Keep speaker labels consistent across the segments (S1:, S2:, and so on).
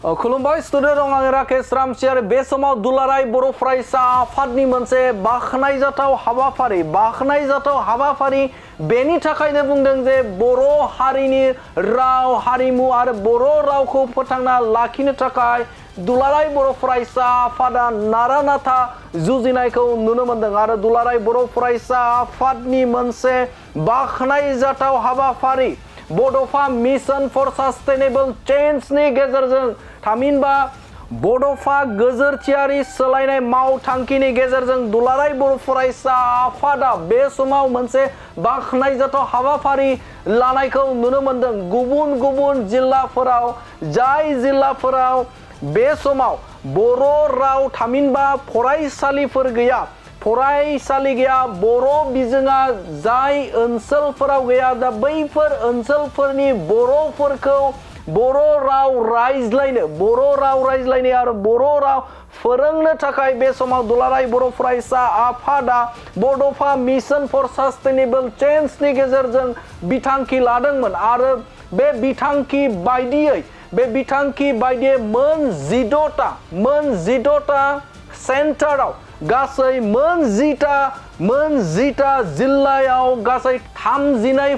S1: खुलुमबाय स्टुडिअ दं आं राकेश रामसियार बे समाव दुलाराय बर' फरायसा आफादनि मोनसे बाखनायजाथाव हाबाफारि बेनि थाखायनो बुंदों जे बर' हारिनि राव हारिमु आरो बर' रावखौ फोथांना लाखिनो थाखाय दुलाराय बर' फरायसा आफादा नारा नाथा जुजिनायखौ नुनो मोनदों आरो दुलाराय बर' फरायसा आफादनि मोनसे बाखनायजाथाव हाबाफारि बड'फा मिशन फर सास्टेनेबल चेन्जनि गेजेरजों थामहिनबा बड'फा गोजोरथियारि सोलायनाय मावथांखिनि गेजेरजों दुलाराय बर' फरायसा आफादा बे समाव मोनसे बाखनायजाथाव हाबाफारि लानायखौ नुनो मोनदों गुबुन गुबुन जिल्लाफोराव जाय जिल्लाफोराव बे समाव बर' राव थामहिनबा फरायसालिफोर गैया बर' बिजोङा जाय ओनसोलफोराव गैया दा बैफोर ओनसोलफोरनि बर'फोरखौ बर' राव रायज्लायनो आरो बर' राव फोरोंनो थाखाय बे समाव दुलाराय बर' फरायसा आफादा बड'फा मिशन फर सास्टेनेबल चेन्जनि गेजेरजों बिथांखि लादोंमोन आरो बे बिथांखि बायदियै मोन 18टा सेन्टाराव गासै मोन 10टा जिल्लायाव गासै 39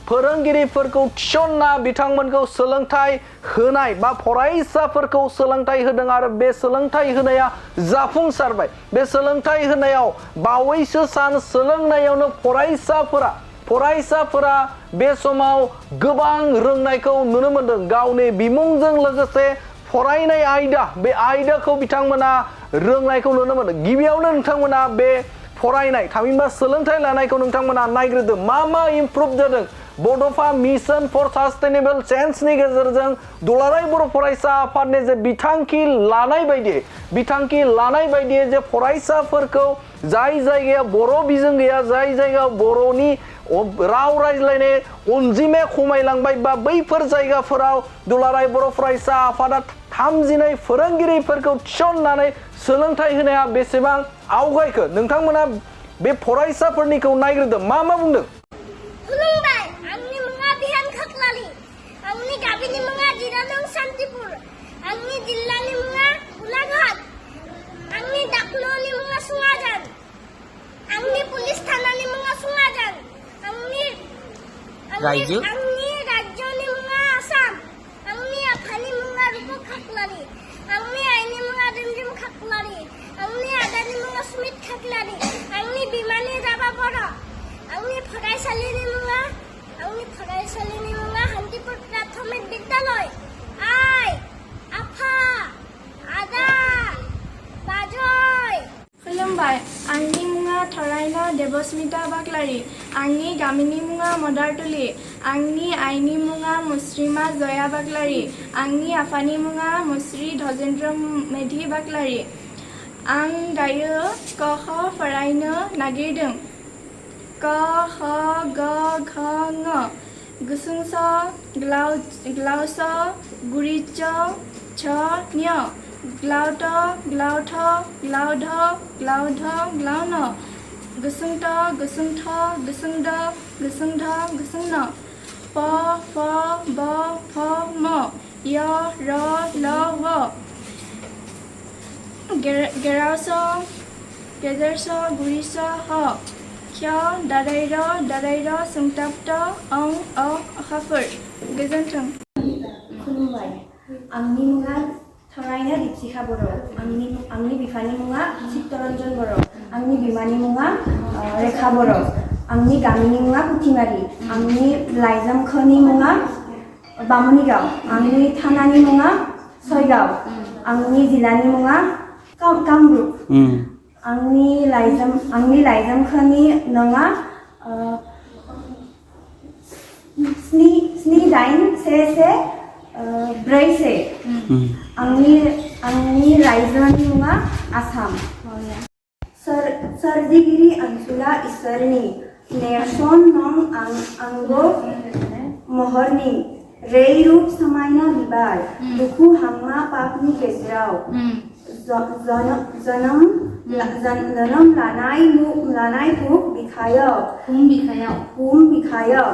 S1: फोरोंगिरिफोरखौ थिसनना बिथांमोनखौ सोलोंथाइ होनाय बा फरायसाफोरखौ सोलोंथाइ होदों आरो बे सोलोंथाइ होनाया जाफुंसारबाय बे सोलोंथाइ होनायाव बावैसो सान सोलोंनायावनो फरायसाफोरा बे समाव गोबां रोंनायखौ नुनो मोनदों गावनि बिमुंजों लोगोसे फरायनाय आयदा बे आयदाखौ बिथांमोना रोंनायखौ नुनो मोनो गिबियावनो नोंथांमोना बे फरायनाय थामहिनबा सोलोंथाइ लानायखौ नोंथांमोना नायग्रोदो मा इमप्रुभ जादों बड'फा मिशन फर सास्टेनेबल चेन्जनि गेजेरजों दुलाराय बर' फरायसा आफादनि जे बिथांखि लानाय बायदियै जे फरायसाफोरखौ जाय जायगायाव बर' बिजों गैया जाय जायगायाव बर'नि राव रायज्लायनाय अनजिमाया खमायलांबाय बा बैफोर जायगाफोराव दुलाराय बर' फरायसा आफादा 39 फोरोंगिरिफोरखौ थिसननानै सोलोंथाइ होनाया बेसेबां आवगायखो नोंथांमोना बे फरायसाफोरनिखौ नायग्रोदो मा बुंदों
S2: खुलुमबाय आंनि मुङा बिहान खाख्लारि आंनि गामिनि मुङा दिरानं सान्तिपुर आंनि जिल्लानि मुङा गोलाघाट आंनि दाखन'नि मुङा सुङाजान आंनि पुलिस थानानि मुङा सुङाजान आंनि रायजोनि मुङा आसाम आंनि आफानि मुङा रुपक खाख्लारि आंनि आइनि मुङा रिमरिम खाख्लारि आंनि आदानि मुङा सुमित खाख्लारि आंनि बिमानि राभा बर' आंनि फरायसालिनि मुङा हान्तिपुर प्राथमिक बिद्यालय आइ आफा आदा बाजै
S3: खुलुमबाय आंनि मुङा थरायना देबस्मिता बाग्लारि आंनि गामिनि मुङा मदारतुलि आंनि आइनि मुङा मुस्रिमा जया बाग्लारि आंनि आफानि मुङा मुस्रि धजेन्द्र मेधि बाग्लारि आं दायो क ख फरायनो नागिरदों क ख ग घ ङ गुसुं स ग्लाव स गुरि च छ ञ ग्लाव ट ग्लाव ठ ग्लाव ढ ग्लाव ध ग्लाव न गुसुं ट गुसुं ठ गुसुं ड गुसुं ढ गुसुं न प फ ब फ म य र ल व गेराव स गेजेर स गुरि स ह ख्य दादाय र सोंथाब ट अं अ आखाफोर गोजोन्थों
S4: खुलुमबाय आंनि मुङा थरायना दीपशिखा बर' आंनि बिफानि मुङा चित्तरन्जन बर' आंनि बिमानि मुङा रेखा बर' आंनि गामिनि मुङा कुथिमारि आंनि लाइजामखोनि मुङा बामुनिगाव आंनि थानानि मुङा सयगाव आंनि जिल्लानि मुङा कामरुप आंनि लाइजामखोनि नङा 78114 आंनि रायजोनि मुङा आसाम सोरजिगिरि अनसुला इसोरनि नेरसोन नं आंगो महरनि रैरुप समायना बिबार दुखु हांमा पापनि गेजेराव जोनोम लानाय हुम बिखायाव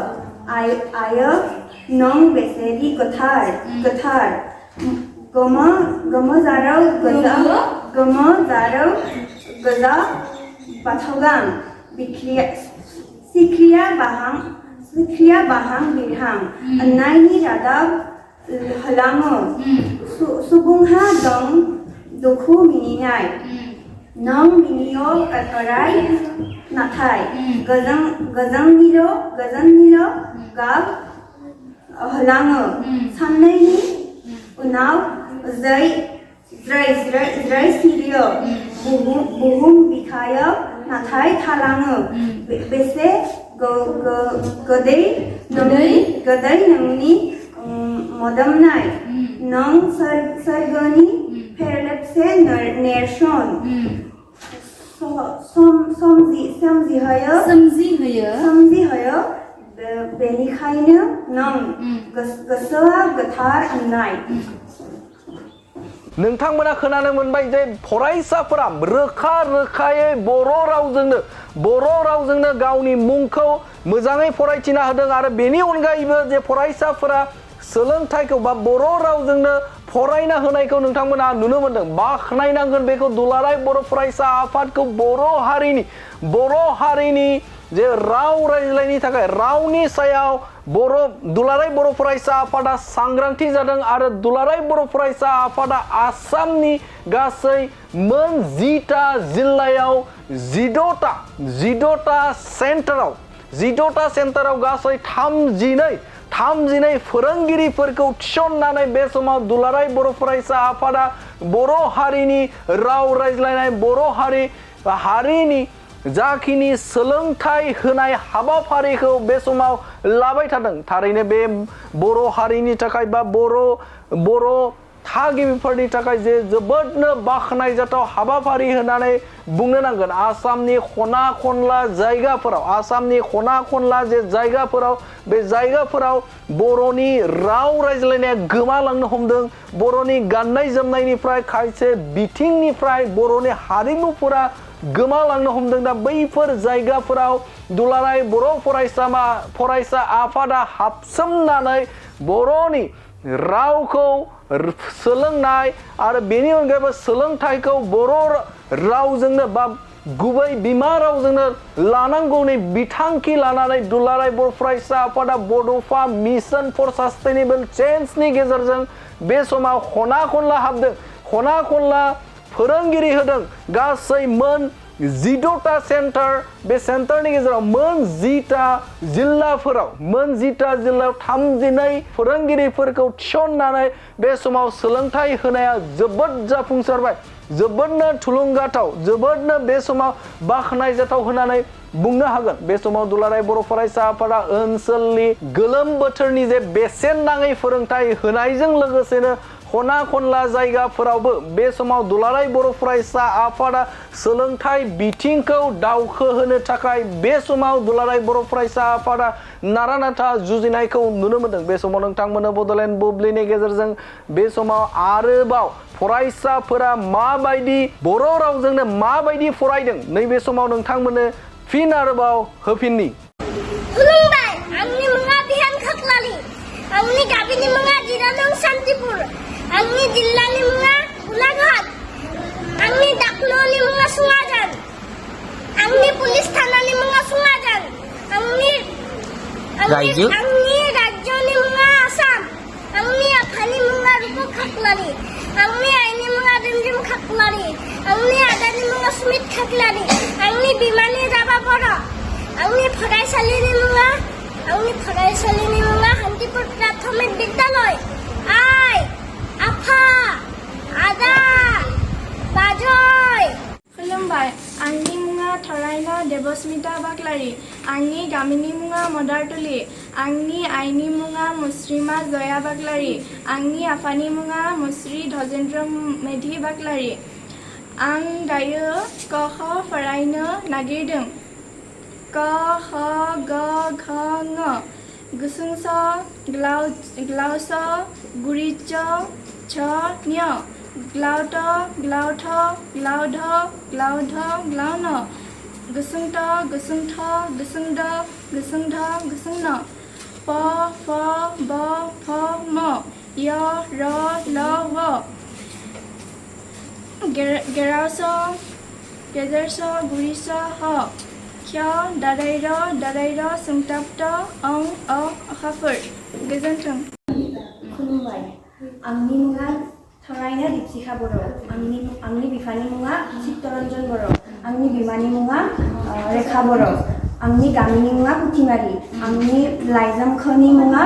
S4: आयो nong beseri gothar gomo zarau gaza bathogang sikriya bahang birhang naini radab halango subungha dong dukhu mininai nong minio akarai nathai gazang nilo gab halango sannaini unaw zrai sirio buhum bikhaya nathai thalango bese gadai nangni modamnai nong sargani perlepse nershon somzihayo benikhaino nong gosoa gothar annai
S1: नोंथांमोना खोनानो मोनबाय जे फरायसाफोरा रोखायै बर' रावजोंनो गावनि मुंखौ मोजाङै फरायथिना होदों आरो बेनि अनगायैबो जे फरायसाफोरा सोलोंथाइखौ बा बर' रावजोंनो फरायना होनायखौ नोंथांमोना नुनो मोनदों बाखनायनांगोन बेखौ दुलाराय बर' फरायसा आफादखौ बर' हारिनि जे राव रायज्लायनि थाखाय रावनि सायाव दुलाराय बर' फरायसा आफादा सांग्रांथि जादों आरो दुलाराय बर' फरायसा आफादा आसामनि गासै मोन 10टा जिल्लायाव 18टा सेन्टाराव गासै 32 फोरोंगिरिफोरखौ थिसननानै बे समाव दुलाराय बर' फरायसा आफादा बर' हारिनि राव रायज्लायनाय बर' हारिनि जाखिनि सोलोंथाइ होनाय हाबाफारिखौ बे समाव लाबाय थादों थारैनो बे बर' हारिनि थाखाय बा बर' थागिबिफोरनि थाखाय जे जोबोदनो बाखनायजाथाव हाबाफारि होनानै बुंनो नांगोन आसामनि खना खनला जे जायगाफोराव बे जायगाफोराव बर'नि राव रायज्लायनाया गोमालांनो हमदों बर'नि गाननाय जोमनायनिफ्राय खायसे बिथिंनिफ्राय बर'नि हारिमुफोरा गोमालांनो हमदों दा बैफोर जायगाफोराव दुलाराय बर' फरायसा आफादा हाबसोमनानै बर'नि रावखौ सोलोंनाय आरो बेनि अनगायैबो सोलोंथाइखौ बर' रावजोंनो बा गुबै बिमा रावजोंनो लानांगौनि बिथांखि लानानै दुलाराय बर' फरायसा आफादा बड'फा मिशन फर सास्टेनेबल चेन्जनि गेजेरजों बे समाव खना खनला फोरोंगिरि होदों गासै मोन 18टा सेन्टार बे सेन्टारनि गेजेराव मोन 10टा जिल्लाफोराव 32 फोरोंगिरिफोरखौ थिसननानै बे समाव सोलोंथाइ होनाया जोबोद जाफुंसारबाय जोबोदनो थुलुंगाथाव जोबोदनो बे समाव बाखनायजाथाव होननानै बुंनो हागोन बे समाव दुलाराय बर' फरायसा आफादा ओनसोलनि गोलोम बोथोरनि जे बेसेन नाङै फोरोंथाइ होनायजों लोगोसेनो खना खनला जायगाफोरावबो बे समाव दुलाराय बर' फरायसा आफादा सोलोंथाइ बिथिंखौ दावखोहोनो थाखाय बे समाव दुलाराय बर' फरायसा आफादा नारा-नाथा जुजिनायखौ नुनो मोनदों बे समाव नोंथांमोननो बड'लेण्ड बुब्लिनि गेजेरजों बे समाव आरोबाव फरायसाफोरा माबायदि बर' रावजोंनो माबायदि फरायदों नैबे समाव नोंथांमोननो फिन आरोबाव होफिननि
S2: खुलुमबाय आंनि मुङा बिहान खाख्लारि आंनि गामिनि मुङा दिरानं सान्तिपुर आंनि जिल्लानि मुङा गोलाघाट आंनि दाख्ल'नि मुङा सुङाजान आंनि पुलिस थानानि मुङा सुङाजान आंनि रायजोनि मुङा आसाम आंनि आफानि मुङा रुप खाख्लारि आंनि आइनि मुङा रिमरिम खाख्लारि आंनि आदानि मुङा सुमित खाख्लारि आंनि बिमानि राभा बर' आंनि फरायसालिनि मुङा हान्तिपुर प्राथमिक बिद्यालय आइ आफा आदा बाजै
S3: खुलुमबाय आंनि मुङा थरायना देबस्मिता बाग्लारि आंनि गामिनि मुङा मदारतुलि आंनि आइनि मुङा मुस्रिमा जया बाग्लारि आंनि आफानि मुङा मुस्रि धजेन्द्र मेधि बाग्लारि आं दायो क ख फरायनो नागिरदों क ख ग घ ङ गुसुं स ग्लाव स गुरि च छ ञ ग्लाव ट ग्लाव ठ ग्लाव ढ ग्लाव ध ग्लाव न गुसुं ट गुसुं ठ गुसुं ड गुसुं ढ गुसुं न F B F M Y R L W Gerso Guriso H Kyo Dadairo Sungtapto Ong O Akhafur Goजोन्थों
S4: खुलुमबाय आंनि मुङा थरायना दीपशिखा बर' आंनि बिफानि मुङा चित्तरन्जन बर' आंनि बिमानि मुङा रेखा बर' आंनि गामिनि मुङा कुथिमारि आंनि लाइजामखोनि मुङा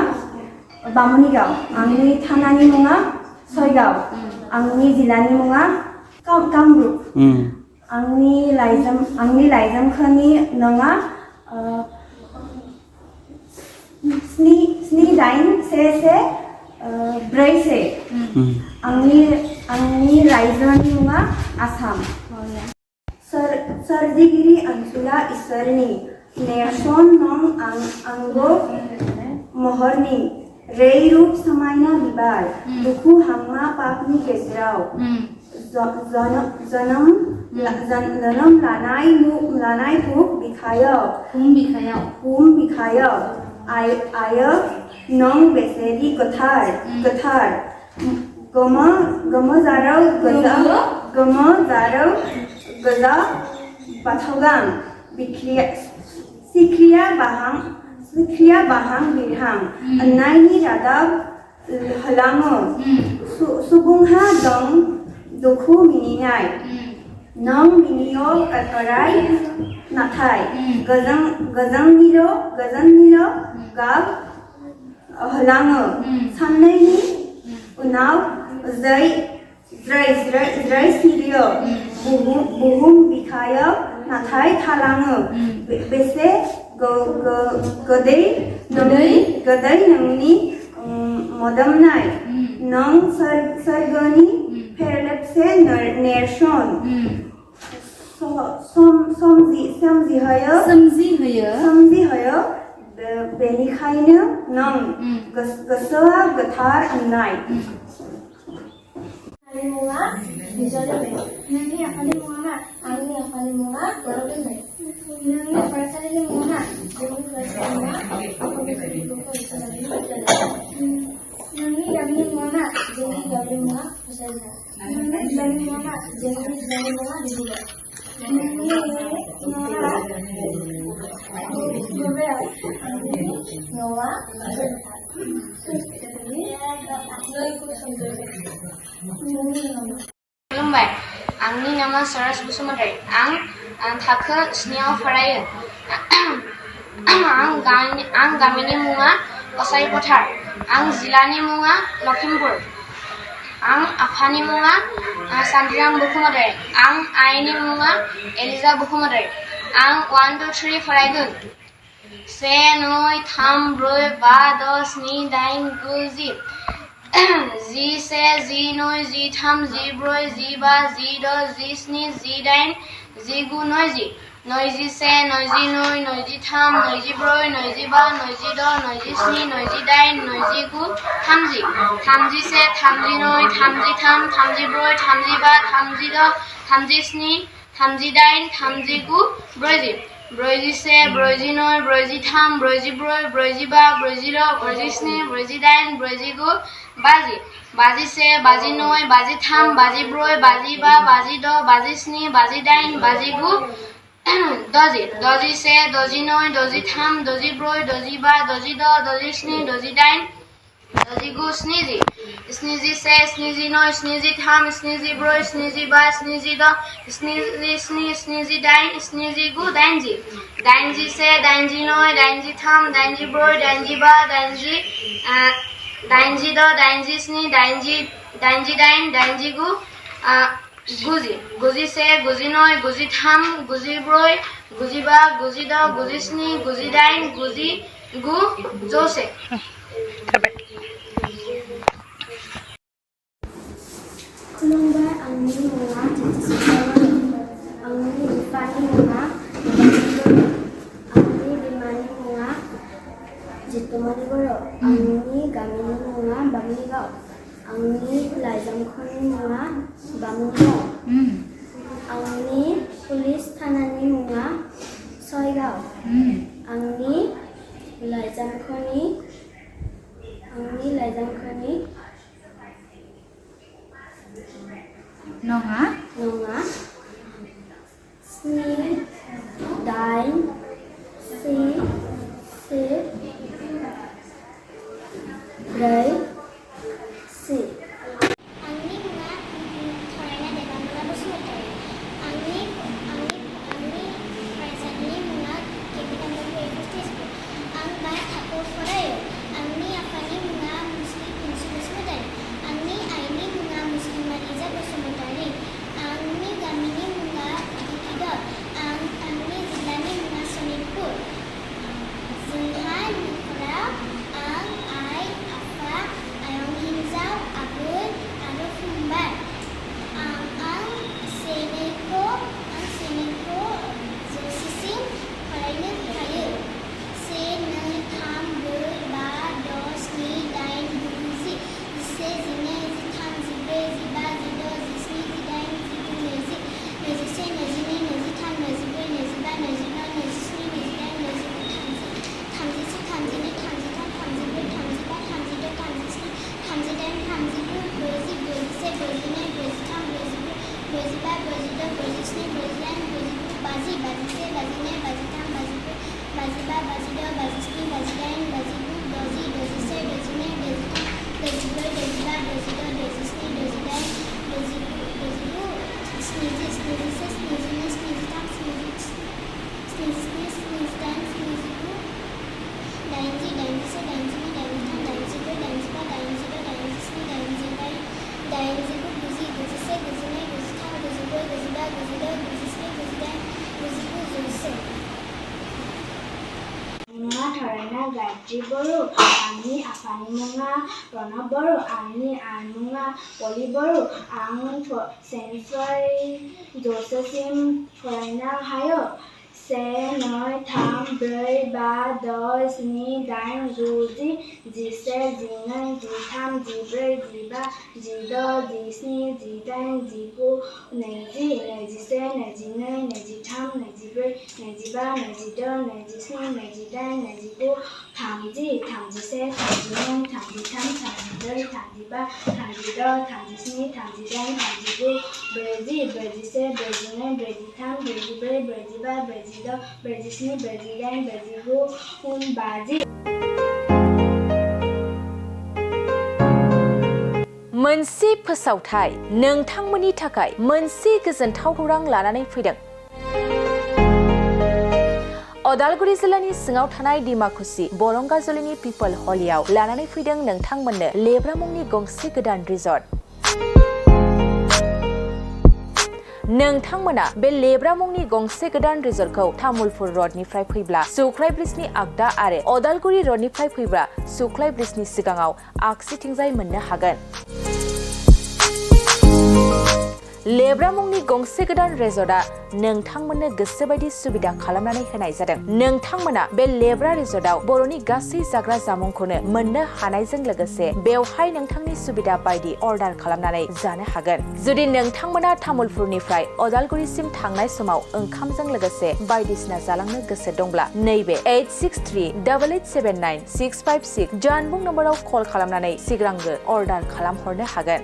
S4: बामुनिगाव आंनि थानानि मुङा सयगाव आंनि जिल्लानि मुङा कामरुप आंनि लाइजामखोनि नङा 781141 आंनि रायजोनि मुङा आसाम सोरजिगिरि अनसुला इसोरनि नेरसोन नं आंगो महरनि रैरुप समायना बिबार दुखु हांमा पापनि गेजेराव जोनोम लानाय हुम बिखायाव आयो नं बेसेदि गोथार गोमोजारौ गोजा बाथौगां सिख्रिया बाहां बिरहां अन्नायनि रादाब होलाङो सुबुंहा दं दुखु मिनिनाय नं मिनियो अराय नाथाय गोजोननिल' गाब होलाङो साननैनि उनाव जै सिरियो बुहुम बिखायाव नाथाय थालाङो बेसे गोदै नोंनि मोदोमनाय नों सोरगोनि फेरलेबसे नेरसोन सोमजिहोयो बेनिखायनो नों गोसोआ गोथार अननाय
S2: मुङा बिजय नोंनि आफानि मुङा मा आंनि आफानि मुङा बर'दोनबाय नोंनि फरायसालिनि मुङा मा जोंनि फरायसालिनि मुङा नोंनि गामिनि मुङा मा जोंनि गामिनि मुङा फसायजा नोंनि जिल्लानि मुङा मा जोंनि जिल्लानि मुङा डिब्रुगड़ नोंनि मुङा बबेयाव आंनि न'आ
S5: खुलुमबाय आंनि नामा सराज बसुमतारी आं थाखो 7 आव फरायो आं गामिनि मुङा कसाई पथार आं जिल्लानि मुङा लखिमपुर आं आफानि मुङा सानद्रां बसुमतारी आं आइनि मुङा एलिजा बसुमतारी आं 1 2 3 फरायगोन 1 2 3 4 5 6 7 8 9 10 11 12 13 14 15 16 17 18 19 20 21 22 23 24 25 26 27 28 29 30 31 32 33 34 35 36 37 38 39 40 41 42 43 44 45 46 47 48 49 50 51 52 53 54 55 56 57 58 59 60 61 69 63 64 65 66 67 68 69 70 71 73 74 75 76 77 78 79 80 81 89 83 84 85 80 86 87 88 89 90 91 92 93 94 95 96 97 98 99 जौसे
S2: खुलुमबाय आंनि मुङा आंनि बिफानि मुङा आंनि बिमानि मुङा जितुमनि बर' आंनि गामिनि मुङा बामुनिगाव आंनि लाइजामखनि मुङा बामुनिगाव आंनि पुलिस थानानि मुङा सयगाव आंनि लाइजामखनि
S5: नङा
S2: नङा 7 8 7 6 4 3 आंनि मुङा थरायना देबांगला बसुमतारी आंनि फरायसालिनि मुङा आं बा थाखोआव फरायो आंनि आफानि मुङा मुस्लिम बसुमतारी आंनि आइनि मुङा मुस्लिमा लिजा बसुमतारी आंनि गामिनि मुङा दिखिद आंनि जिल्लानि मुङा सनितपुर जोंहा न'खराव आं आइ आफा आयं हिन्जाव आबै आरो फंबाय आं सेनिखौ जौसेसिम फरायनो हायो 1 2 3 4 5 6 7 8 9 10 11 12 13 14 15 16 17 18 19 20 21 22 23 24 25 26 27 28 29 30 31 32 33 34 35 36 37 38 39 40
S3: मुङा थरायना गायत्री बरू आंनि आफानि मुङा प्रणब बरू आंनि आइनि मुङा पलि बरू आं सेनिफ्राय जौसेसिम फरायनो हायो 1 2 3 4 5 6 7 8 9 10 11 12 13 14 15 16 17 18 19 20 21 22 23 24 25 26 27 28 29 30 31 32 33 34 35 36 37 38 39 40 41 42 43 44 45 46 47 48 49 50
S6: मोनसे फोसावथाय नोंथांमोननि थाखाय मोनसे गोजोनथाव खौरां लानानै फैदों अदालगुरि जिल्लानि सिङाव थानाय डिमाकुसि बरंगाजुलिनि पिपल हलियाव लानानै फैदों नोंथांमोननो लेब्रा मुंनि गंसे गोदान रिजर्ट नोंथांमोना बे लेब्रा मुंनि गंसे गोदान रिजर्टखौ तामुलपुर रडनिफ्राय फैब्ला सुख्लाय ब्रिजनि आगदा आरो अदालगुरि रडनिफ्राय फैब्ला सुख्लाय ब्रिजनि सिगाङाव आगसिथिंजाय मोननो हागोन लेब्रा मुंनि गंसे गोदान रिजर्टआ नोंथांमोननो गोसोबायदि सुबिदा खालामनानै होनाय जादों नोंथांमोना बे लेब्रा रिजर्टआव बर'नि गासै जाग्रा जामुंखौनो मोननो हानायजों लोगोसे बेवहाय नोंथांनि सुबिदा बायदि अर्डार खालामनानै जानो हागोन जुदि नोंथांमोना तामुलपुरनिफ्राय अदालगुरिसिम थांनाय समाव ओंखामजों लोगोसे बायदिसिना जालांनो गोसो दंब्ला नैबे 8638879656 जानबुं नम्बराव कल खालामनानै सिगांग्रो अर्डार खालामहरनो हागोन